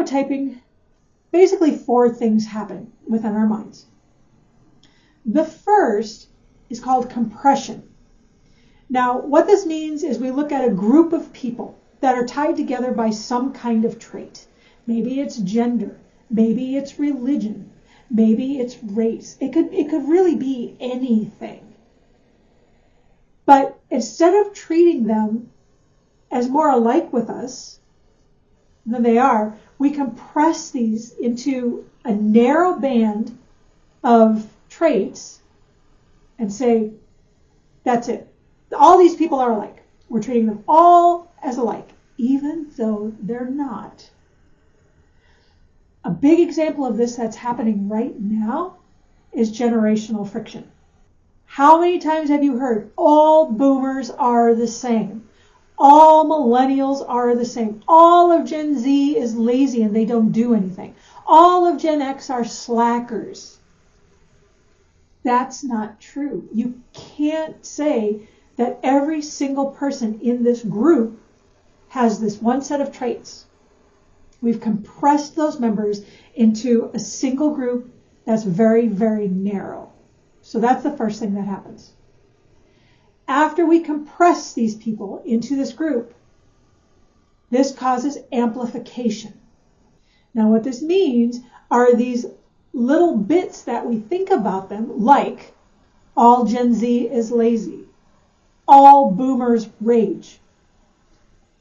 stereotyping, basically 4 things happen within our minds. The first is called compression. Now, what this means is we look at a group of people that are tied together by some kind of trait. Maybe it's gender, maybe it's religion, maybe it's race. It could really be anything. But instead of treating them as more alike with us than they are, we compress these into a narrow band of traits and say, that's it. All these people are alike. We're treating them all as alike, even though they're not. A big example of this that's happening right now is generational friction. How many times have you heard all boomers are the same? All millennials are the same. All of Gen Z is lazy and they don't do anything. All of Gen X are slackers. That's not true. You can't say that every single person in this group has this one set of traits. We've compressed those members into a single group that's very, very narrow. So that's the first thing that happens. After we compress these people into this group, this causes amplification. Now what this means are these little bits that we think about them, like all Gen Z is lazy, all boomers rage,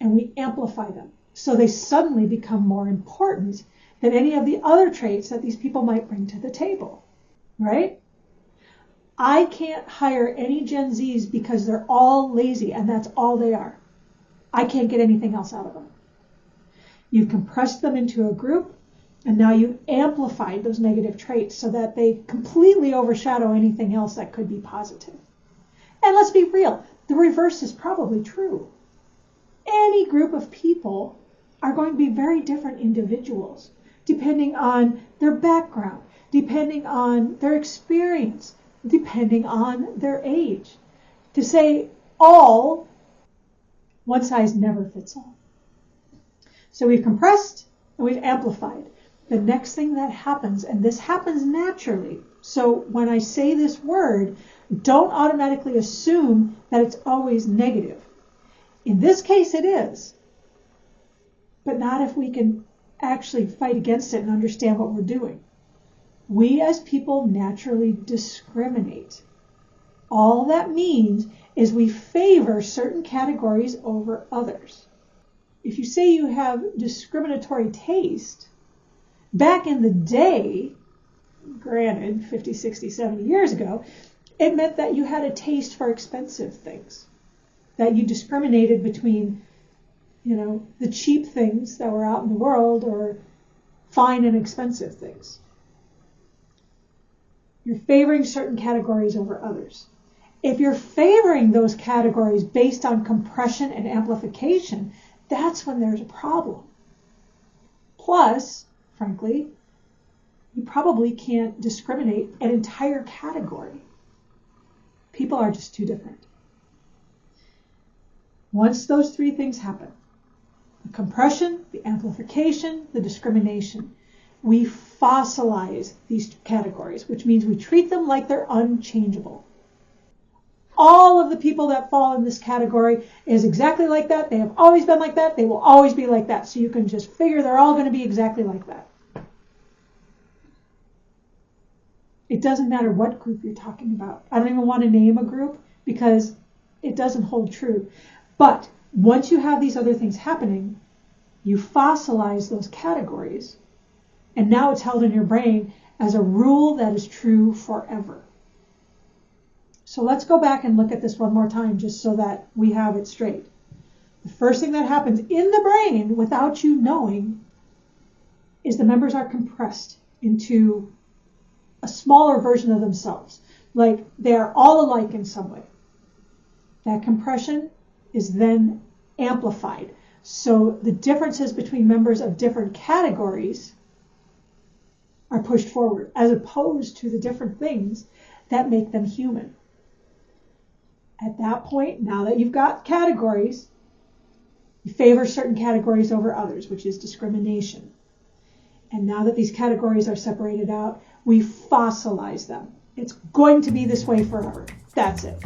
and we amplify them. So they suddenly become more important than any of the other traits that these people might bring to the table, right? I can't hire any Gen Zs because they're all lazy and that's all they are. I can't get anything else out of them. You've compressed them into a group and now you've amplified those negative traits so that they completely overshadow anything else that could be positive. And let's be real, the reverse is probably true. Any group of people are going to be very different individuals, depending on their background, depending on their experience, depending on their age. To say all, one size never fits all. So we've compressed and we've amplified. The next thing that happens, and this happens naturally, so when I say this word, don't automatically assume that it's always negative. In this case it is, but not if we can actually fight against it and understand what we're doing. We as people naturally discriminate. All that means is we favor certain categories over others. If you say you have discriminatory taste, back in the day, granted 50, 60, 70 years ago, it meant that you had a taste for expensive things, that you discriminated between, the cheap things that were out in the world or fine and expensive things. You're favoring certain categories over others. If you're favoring those categories based on compression and amplification, that's when there's a problem. Plus, frankly, you probably can't discriminate an entire category. People are just too different. Once those 3 things happen, the compression, the amplification, the discrimination, we fossilize these categories, which means we treat them like they're unchangeable. All of the people that fall in this category is exactly like that. They have always been like that. They will always be like that. So you can just figure they're all going to be exactly like that. It doesn't matter what group you're talking about. I don't even want to name a group because it doesn't hold true. But once you have these other things happening, you fossilize those categories. And now it's held in your brain as a rule that is true forever. So let's go back and look at this one more time just so that we have it straight. The first thing that happens in the brain without you knowing is the members are compressed into a smaller version of themselves. Like they are all alike in some way. That compression is then amplified. So the differences between members of different categories are pushed forward as opposed to the different things that make them human. At that point, now that you've got categories, you favor certain categories over others, which is discrimination. And now that these categories are separated out, we fossilize them. It's going to be this way forever. That's it.